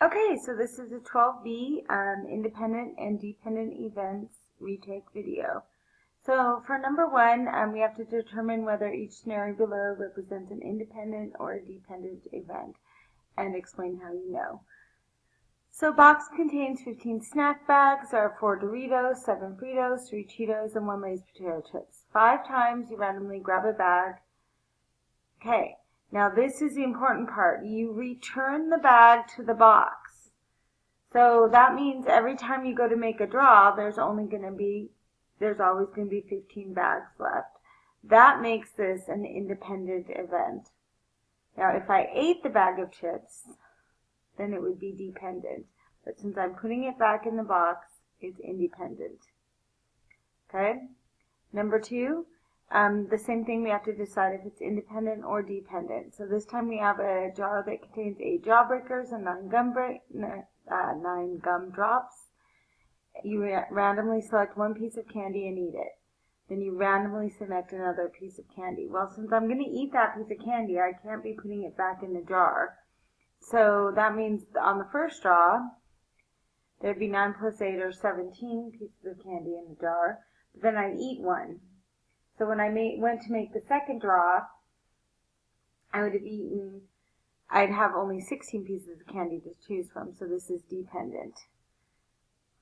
Okay, so this is a 12B independent and dependent events retake video. So for number one, we have to determine whether each scenario below represents an independent or a dependent event and explain how you know. So box contains 15 snack bags. There are 4 Doritos, 7 Fritos, 3 Cheetos, and 1 Lay's potato chips. 5 times you randomly grab a bag. Okay. Now this is the important part. You return the bag to the box. So that means every time you go to make a draw, there's always going to be 15 bags left. That makes this an independent event. Now if I ate the bag of chips, then it would be dependent. But since I'm putting it back in the box, it's independent. Okay? Number two. The same thing, we have to decide if it's independent or dependent. So this time we have a jar that contains 8 jawbreakers and 9 gum drops. You randomly select one piece of candy and eat it. Then you randomly select another piece of candy. Well, since I'm going to eat that piece of candy, I can't be putting it back in the jar. So that means on the first draw, there'd be 9 plus 8 or 17 pieces of candy in the jar. But then I'd eat one. So when I went to make the second draw, I'd have only 16 pieces of candy to choose from, so this is dependent.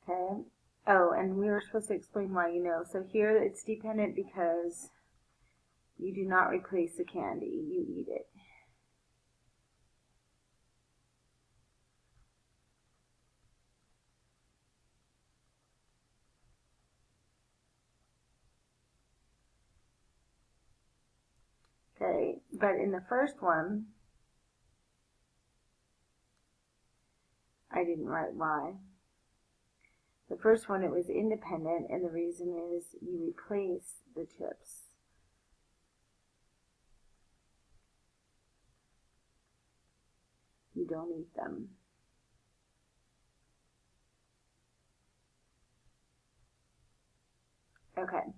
Okay? Oh, and we were supposed to explain why you know. So here it's dependent because you do not replace the candy, you eat it. Okay, but in the first one, I didn't write why. The first one, it was independent, and the reason is you replace the chips. You don't eat them. Okay.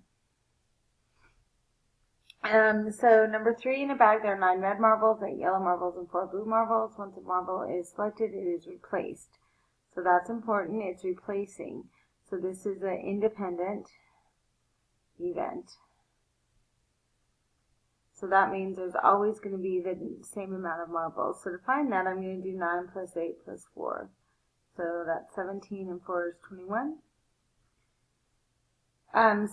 So number 3, in a bag there are 9 red marbles, 8 yellow marbles, and 4 blue marbles. Once a marble is selected, it is replaced. So that's important, it's replacing. So this is an independent event. So that means there's always going to be the same amount of marbles. So to find that, I'm going to do 9 plus 8 plus 4. So that's 17 and 4 is 21.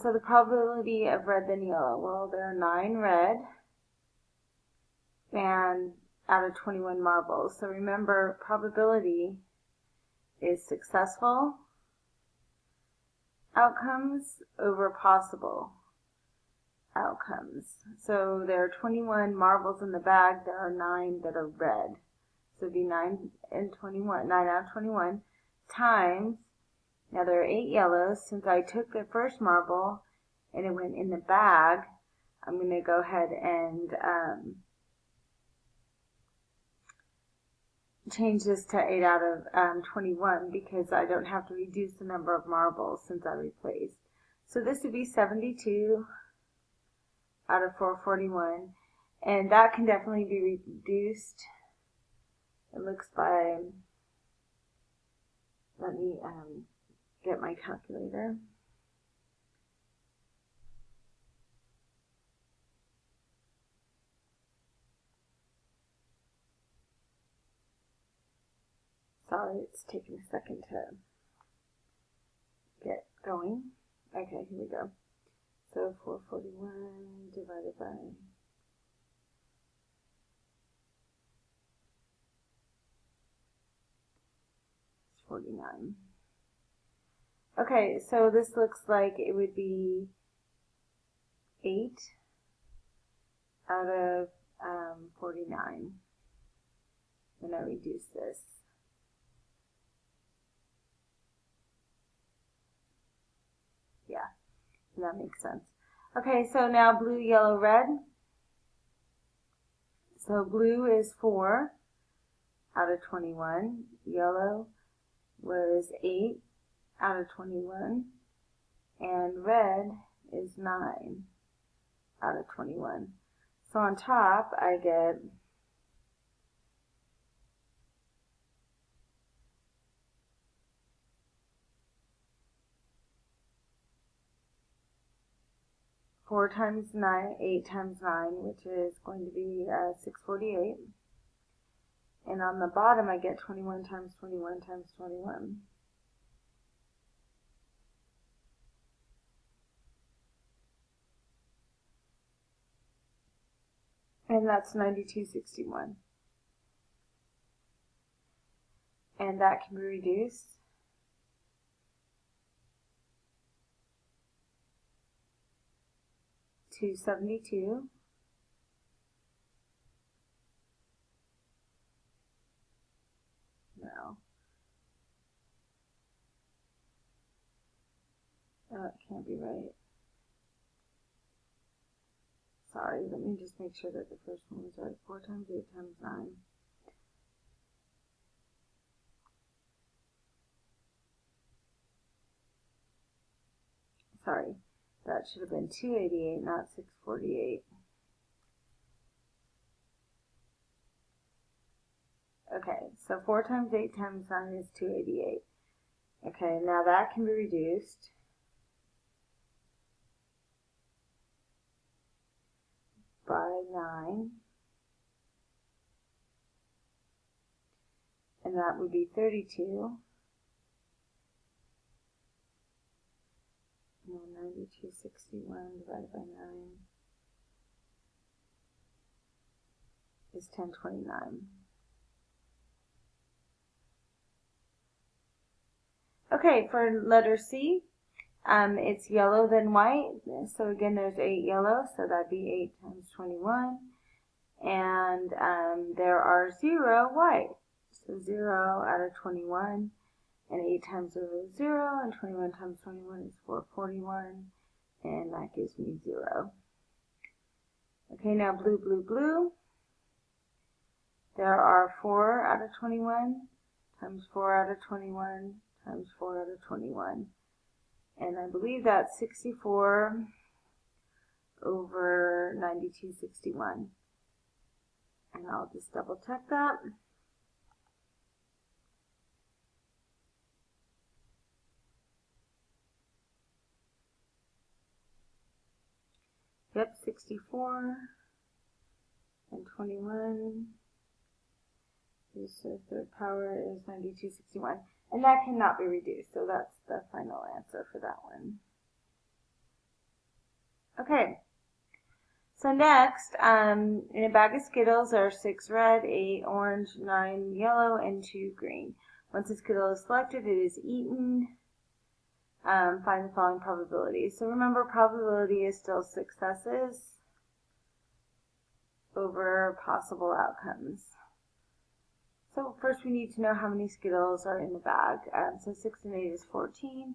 So the probability of red than yellow. Well, there are 9 red and out of 21 marbles. So remember, probability is successful outcomes over possible outcomes. So there are 21 marbles in the bag. There are 9 that are red. So it'd be 9 out of 21 times. Now there are 8 yellows. Since I took the first marble and it went in the bag, I'm going to go ahead and change this to 8 out of 21 because I don't have to reduce the number of marbles since I replaced. So this would be 72 out of 441, and that can definitely be reduced. It looks by, let me get my calculator. Sorry, it's taking a second to get going. Okay, here we go. So 441 divided by 49. Okay, so this looks like it would be 8 out of 49 when I reduce this. Yeah, that makes sense. Okay, so now blue, yellow, red. So blue is 4 out of 21. Yellow was 8 out of 21. And red is 9 out of 21. So on top, I get 4 times 9, 8 times 9, which is going to be 648. And on the bottom, I get 21 times 21 times 21. And that's 9261. And that can be reduced to 72. No. That can't be right. Sorry, let me just make sure that the first one was right. 4 times 8 times 9. Sorry, that should have been 288, not 648. Okay, so 4 times 8 times 9 is 288. Okay, now that can be reduced by 9. And that would be 32. No, 9261 divided by 9 is 1029. Okay, for letter C, it's yellow then white. So again, there's 8 yellow, so that'd be 8 times 21. And there are 0 white. So 0 out of 21. And 8 times 0 is 0, and 21 times 21 is 441. And that gives me 0. Okay, now blue, blue, blue. There are 4 out of 21 times 4 out of 21 times 4 out of 21. And I believe that's 64 over 9261. And I'll just double check that. Yep, 64 and 21. So third power is 9261. And that cannot be reduced, so that's the final answer for that one. Okay, so next, in a bag of Skittles, there are 6 red, 8 orange, 9 yellow, and 2 green. Once a Skittle is selected, it is eaten. Find the following probabilities. So remember, probability is still successes over possible outcomes. So first we need to know how many Skittles are in the bag. So 6 and 8 is 14,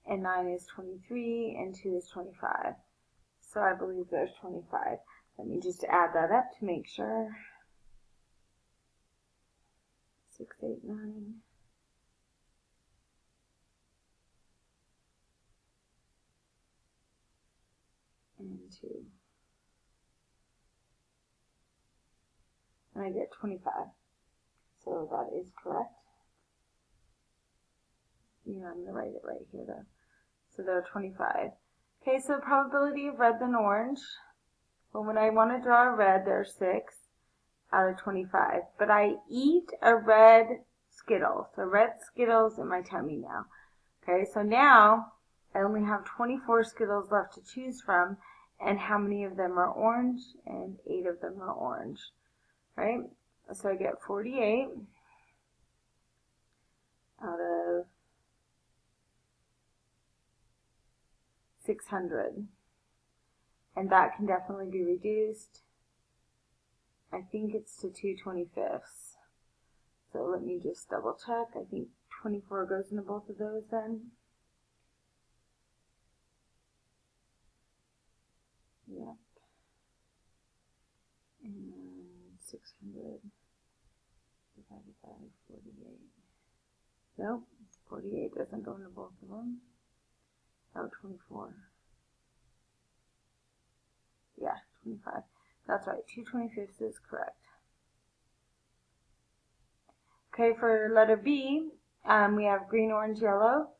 and 9 is 23, and 2 is 25. So I believe there's 25. Let me just add that up to make sure. 6, 8, 9. And 2. And I get 25. So that is correct. Yeah, I'm going to write it right here though. So there are 25. Okay, so probability of red than orange. Well, when I want to draw a red, there are 6 out of 25. But I eat a red Skittle. So red Skittles in my tummy now. Okay, so now I only have 24 Skittles left to choose from. And how many of them are orange? And 8 of them are orange. Right? So I get 48 out of 600. And that can definitely be reduced. I think it's to 2/25. So let me just double check. I think 24 goes into both of those then. Yep. And 600 divided by 48. Nope, 48 doesn't go into both of them. Oh, 24. Yeah, 25. That's right, 2/25 is correct. Okay, for letter B, we have green, orange, yellow.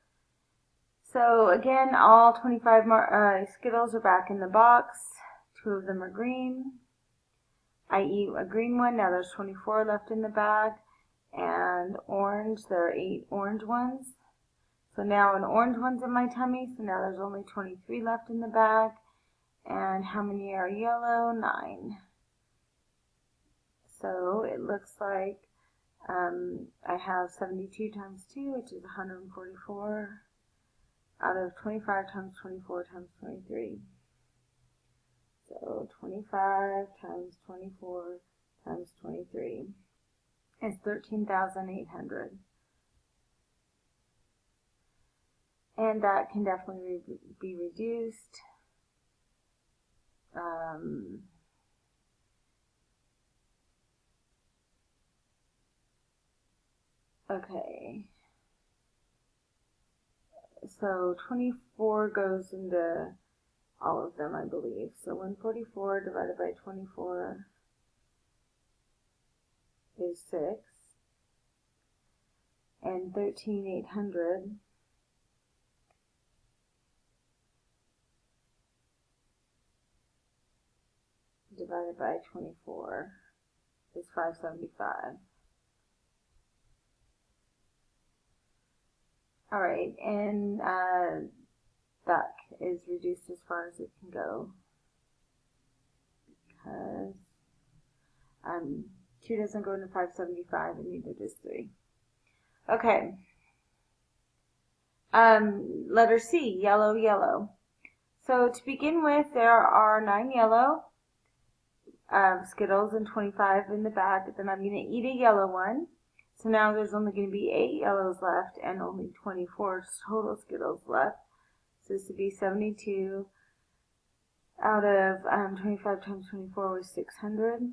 So again, all 25 Skittles are back in the box. 2 of them are green. I eat a green one. Now there's 24 left in the bag. And orange, there are 8 orange ones. So now an orange one's in my tummy. So now there's only 23 left in the bag. And how many are yellow? 9. So it looks like I have 72 times 2, which is 144, out of 25 times 24 times 23. So 25 times 24 times 23 is 13,800. And that can definitely be reduced. Okay. So 24 goes into all of them, I believe. So 144 divided by 24 is 6. And 13,800 divided by 24 is 575. Alright, and that is reduced as far as it can go, because 2 doesn't go into 575 and neither does 3. Okay. Letter C, yellow, yellow. So to begin with, there are 9 yellow Skittles and 25 in the bag. Then I'm going to eat a yellow one. So now there's only going to be 8 yellows left and only 24 total Skittles left. So this would be 72 out of 25 times 24 was 600.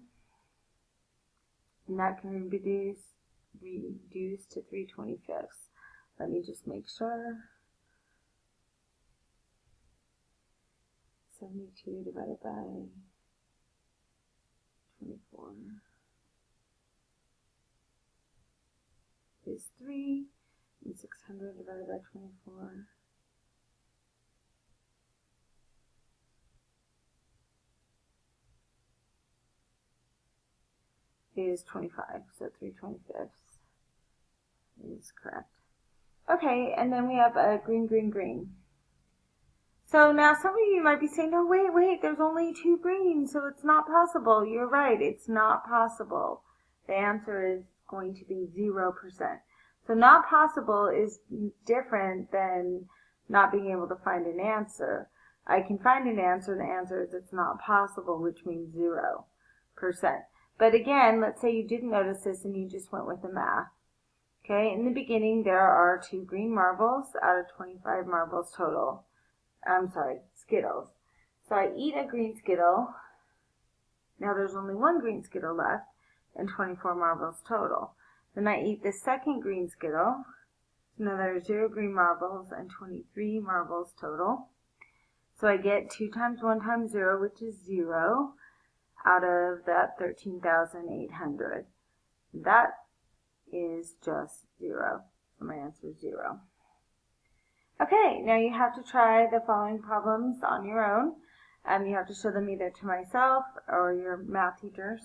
And that can be reduced to 3/25. Let me just make sure. 72 divided by 24 is 3, and 600 divided by 24 is 25, so 3/25 is correct. Okay, and then we have a green, green, green. So now some of you might be saying, no, wait, there's only 2 greens, so it's not possible. You're right, it's not possible. The answer is going to be 0%. So not possible is different than not being able to find an answer. I can find an answer, the answer is it's not possible, which means 0%. But again, let's say you didn't notice this and you just went with the math. Okay, in the beginning there are 2 green marbles out of 25 marbles total. Skittles. So I eat a green Skittle. Now there's only 1 green Skittle left and 24 marbles total. Then I eat the second green Skittle. So now there's 0 green marbles and 23 marbles total. So I get 2 times 1 times 0, which is 0, out of that 13,800. That is just 0. So my answer is 0. Okay, now you have to try the following problems on your own. You have to show them either to myself or your math teacher,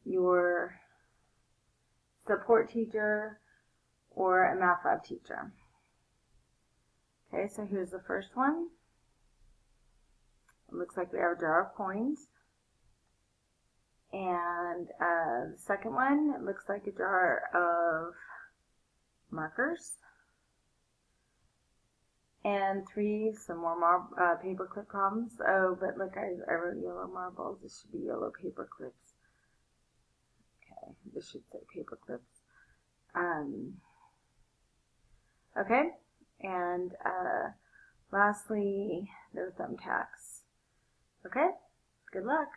your support teacher, or a math lab teacher. Okay, so here's the first one. It looks like we have a jar of coins. And the second one, it looks like a jar of markers. And 3, some more paperclip problems. Oh, but look, I wrote yellow marbles. This should be yellow paper clips. Okay, this should say paper clips. Okay, and lastly, the thumbtacks. Okay, good luck.